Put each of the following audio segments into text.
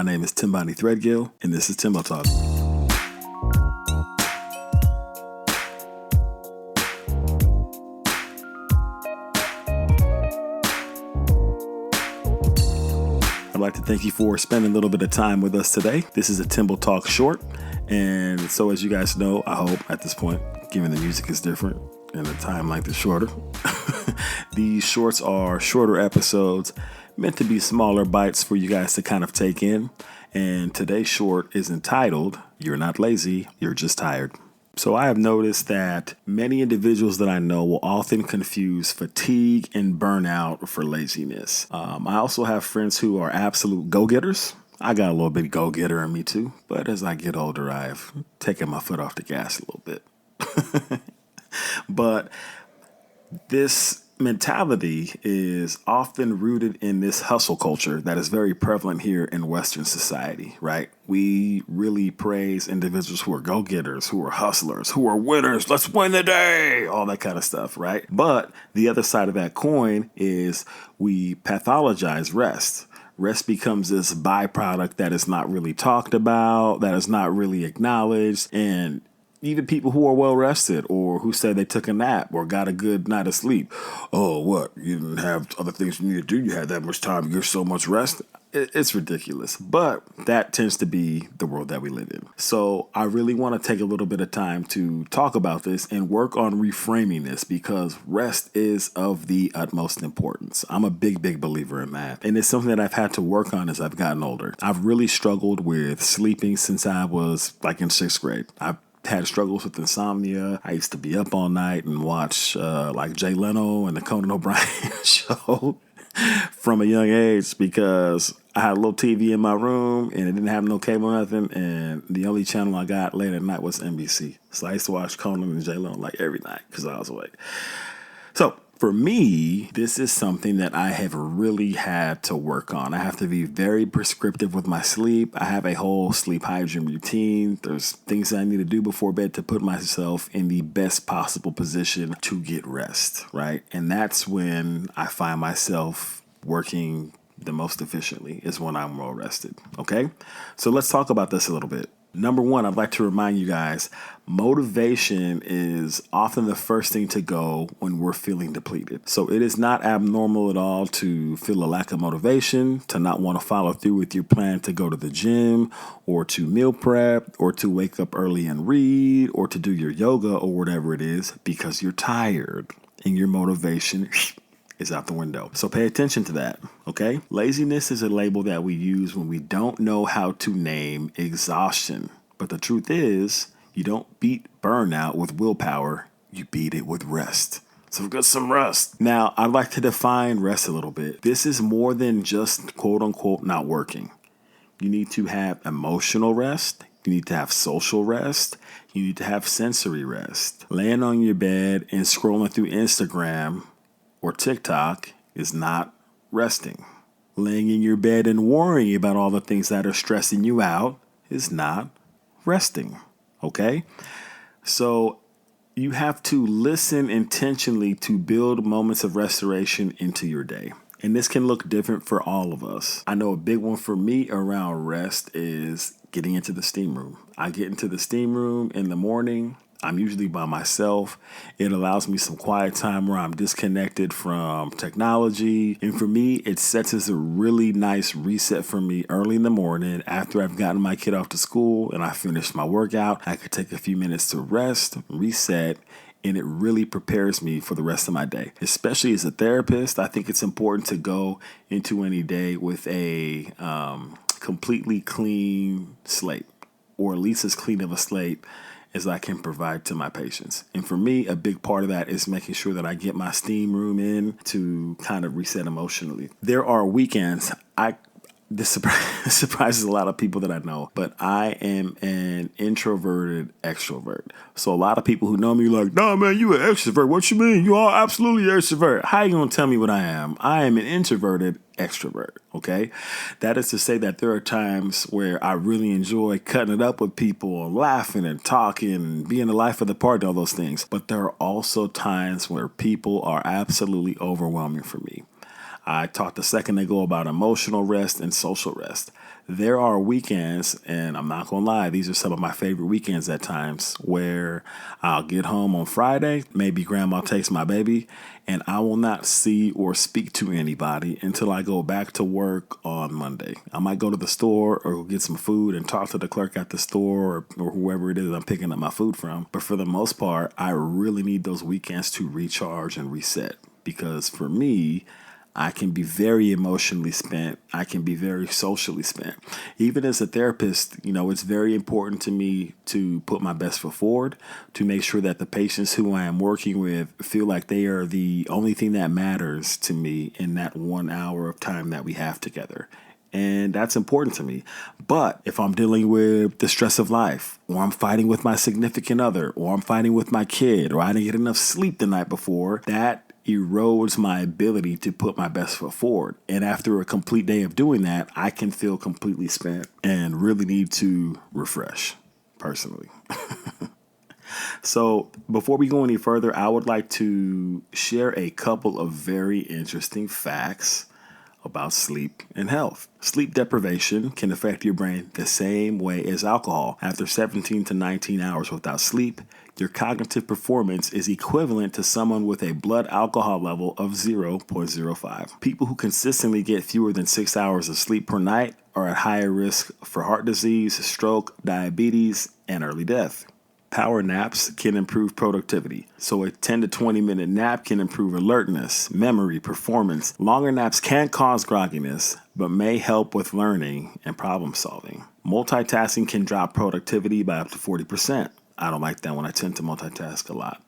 My name is Timbani Threadgill, and this is Timbo Talk. I'd like to thank you for spending a little bit of time with us today. This is a Timbo Talk short, and so as you guys know, I hope at this point, given the music is different and the time length is shorter, these shorts are shorter episodes meant to be smaller bites for you guys to kind of take in. And today's short is entitled, You're Not Lazy, You're Just Tired. So I have noticed that many individuals that I know will often confuse fatigue and burnout for laziness. I also have friends who are absolute go-getters. I got a little bit of go-getter in me too, but as I get older, I've taken my foot off the gas a little bit. But this mentality is often rooted in this hustle culture that is very prevalent here in Western society, right? We really praise individuals who are go-getters, who are hustlers, who are winners. Let's win the day, all that kind of stuff, right? But the other side of that coin is we pathologize rest. Rest becomes this byproduct that is not really talked about, that is not really acknowledged, and even people who are well rested or who say they took a nap or got a good night of sleep. Oh, what? You didn't have other things you need to do. You had that much time. You get so much rest. It's ridiculous. But that tends to be the world that we live in. So I really want to take a little bit of time to talk about this and work on reframing this because rest is of the utmost importance. I'm a big believer in that. And it's something that I've had to work on as I've gotten older. I've really struggled with sleeping since I was like in 6th grade. I've had struggles with insomnia. I used to be up all night and watch like Jay Leno and the Conan O'Brien show from a young age because I had a little TV in my room and it didn't have no cable or nothing. And the only channel I got late at night was NBC. So I used to watch Conan and Jay Leno like every night because I was awake. So for me, this is something that I have really had to work on. I have to be very prescriptive with my sleep. I have a whole sleep hygiene routine. There's things that I need to do before bed to put myself in the best possible position to get rest, right? And that's when I find myself working the most efficiently is when I'm well rested, okay? So let's talk about this a little bit. Number one, I'd like to remind you guys, motivation is often the first thing to go when we're feeling depleted. So it is not abnormal at all to feel a lack of motivation, to not want to follow through with your plan to go to the gym or to meal prep or to wake up early and read or to do your yoga or whatever it is because you're tired and your motivation is out the window. So pay attention to that, okay? Laziness is a label that we use when we don't know how to name exhaustion. But the truth is, you don't beat burnout with willpower, you beat it with rest. So get some rest. Now, I'd like to define rest a little bit. This is more than just quote unquote not working. You need to have emotional rest. You need to have social rest. You need to have sensory rest. Laying on your bed and scrolling through Instagram or TikTok is not resting. Laying in your bed and worrying about all the things that are stressing you out is not resting, okay? So you have to listen intentionally to build moments of restoration into your day. And this can look different for all of us. I know a big one for me around rest is getting into the steam room. I get into the steam room in the morning. I'm usually by myself. It allows me some quiet time where I'm disconnected from technology. And for me, it sets as a really nice reset for me early in the morning after I've gotten my kid off to school and I finished my workout. I could take a few minutes to rest, reset, and it really prepares me for the rest of my day. Especially as a therapist, I think it's important to go into any day with a completely clean slate, or at least as clean of a slate as I can provide to my patients. And for me, a big part of that is making sure that I get my steam room in to kind of reset emotionally. There are weekends, this surprises a lot of people that I know, but I am an introverted extrovert. So a lot of people who know me are like, nah, man, you an extrovert. What you mean? You are absolutely an extrovert. How you going to tell me what I am? I am an introverted extrovert, okay? That is to say that there are times where I really enjoy cutting it up with people and laughing and talking and being the life of the party, all those things. But there are also times where people are absolutely overwhelming for me. I talked a second ago about emotional rest and social rest. There are weekends, and I'm not going to lie, these are some of my favorite weekends at times, where I'll get home on Friday, maybe grandma takes my baby, and I will not see or speak to anybody until I go back to work on Monday. I might go to the store or go get some food and talk to the clerk at the store, or whoever it is I'm picking up my food from. But for the most part, I really need those weekends to recharge and reset, because for me, I can be very emotionally spent. I can be very socially spent. Even as a therapist, it's very important to me to put my best foot forward, to make sure that the patients who I am working with feel like they are the only thing that matters to me in that 1 hour of time that we have together. And that's important to me. But if I'm dealing with the stress of life, or I'm fighting with my significant other, or I'm fighting with my kid, or I didn't get enough sleep the night before, that erodes my ability to put my best foot forward. And after a complete day of doing that, I can feel completely spent and really need to refresh, personally. So before we go any further, I would like to share a couple of very interesting facts about sleep and health. Sleep deprivation can affect your brain the same way as alcohol. After 17 to 19 hours without sleep, your cognitive performance is equivalent to someone with a blood alcohol level of 0.05. People who consistently get fewer than 6 hours of sleep per night are at higher risk for heart disease, stroke, diabetes, and early death. Power naps can improve productivity. So a 10 to 20 minute nap can improve alertness, memory, performance. Longer naps can cause grogginess, but may help with learning and problem solving. Multitasking can drop productivity by up to 40%. I don't like that one. I tend to multitask a lot.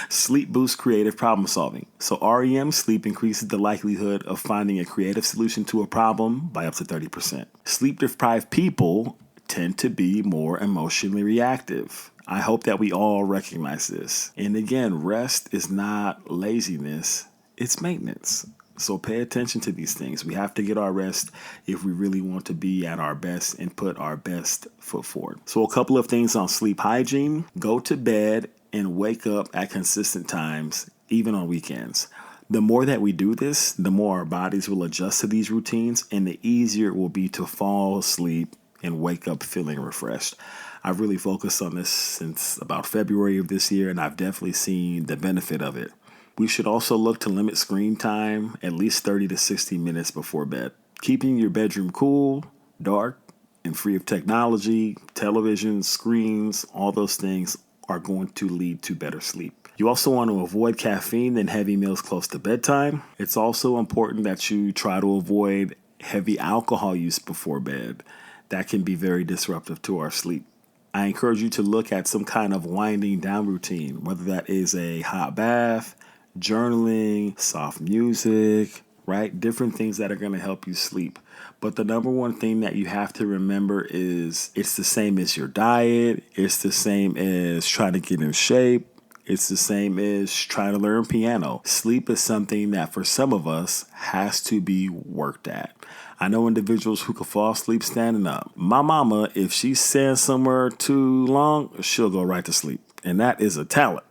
Sleep boosts creative problem solving. So REM sleep increases the likelihood of finding a creative solution to a problem by up to 30%. Sleep deprived people tend to be more emotionally reactive. I hope that we all recognize this. And again, rest is not laziness, it's maintenance. So pay attention to these things. We have to get our rest if we really want to be at our best and put our best foot forward. So a couple of things on sleep hygiene. Go to bed and wake up at consistent times, even on weekends. The more that we do this, the more our bodies will adjust to these routines, and the easier it will be to fall asleep and wake up feeling refreshed. I've really focused on this since about February of this year, and I've definitely seen the benefit of it. We should also look to limit screen time at least 30 to 60 minutes before bed. Keeping your bedroom cool, dark, and free of technology, television, screens, all those things are going to lead to better sleep. You also want to avoid caffeine and heavy meals close to bedtime. It's also important that you try to avoid heavy alcohol use before bed. That can be very disruptive to our sleep. I encourage you to look at some kind of winding down routine, whether that is a hot bath, journaling, soft music, right? Different things that are going to help you sleep. But the number one thing that you have to remember is it's the same as your diet. It's the same as trying to get in shape. It's the same as trying to learn piano. Sleep is something that for some of us has to be worked at. I know individuals who can fall asleep standing up. My mama, if she stands somewhere too long, she'll go right to sleep. And that is a talent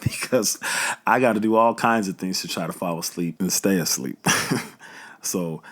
because I got to do all kinds of things to try to fall asleep and stay asleep. So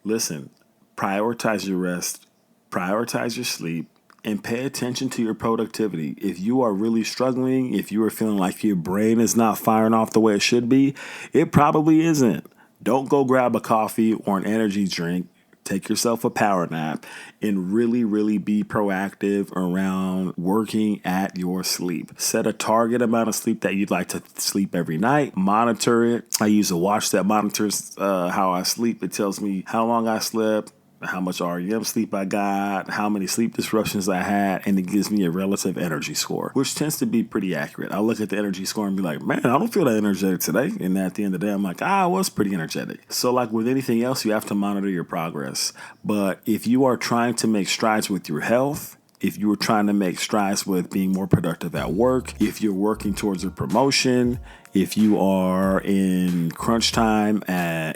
listen, prioritize your rest, prioritize your sleep, and pay attention to your productivity. If you are really struggling, if you are feeling like your brain is not firing off the way it should be, it probably isn't. Don't go grab a coffee or an energy drink. Take yourself a power nap and really, really be proactive around working at your sleep. Set a target amount of sleep that you'd like to sleep every night. Monitor it. I use a watch that monitors how I sleep. It tells me how long I slept, how much REM sleep I got, how many sleep disruptions I had, and it gives me a relative energy score, which tends to be pretty accurate. I look at the energy score and be like, man, I don't feel that energetic today. And at the end of the day, I'm like, I was pretty energetic. So like with anything else, you have to monitor your progress. But if you are trying to make strides with your health, if you are trying to make strides with being more productive at work, if you're working towards a promotion, If you are in crunch time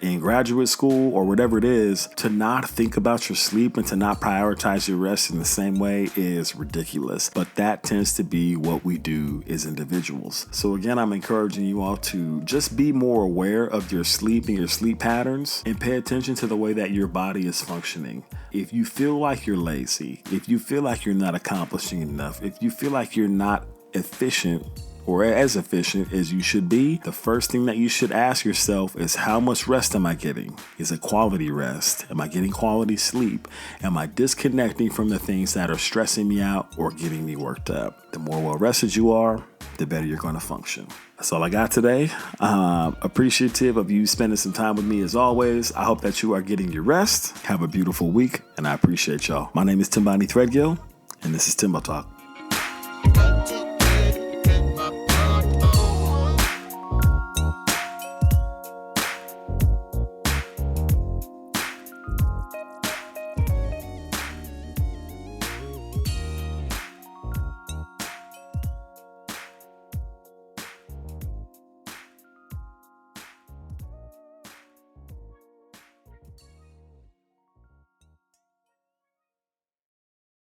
in graduate school or whatever it is, to not think about your sleep and to not prioritize your rest in the same way is ridiculous. But that tends to be what we do as individuals. So again, I'm encouraging you all to just be more aware of your sleep and your sleep patterns and pay attention to the way that your body is functioning. If you feel like you're lazy, if you feel like you're not accomplishing enough, if you feel like you're not efficient or as efficient as you should be, the first thing that you should ask yourself is, how much rest am I getting? Is it quality rest? Am I getting quality sleep? Am I disconnecting from the things that are stressing me out or getting me worked up? The more well rested you are, the better you're going to function. That's all I got today. Appreciative of you spending some time with me as always. I hope that you are getting your rest. Have a beautiful week, and I appreciate y'all. My name is Timbani Threadgill, and this is Timbo Talk.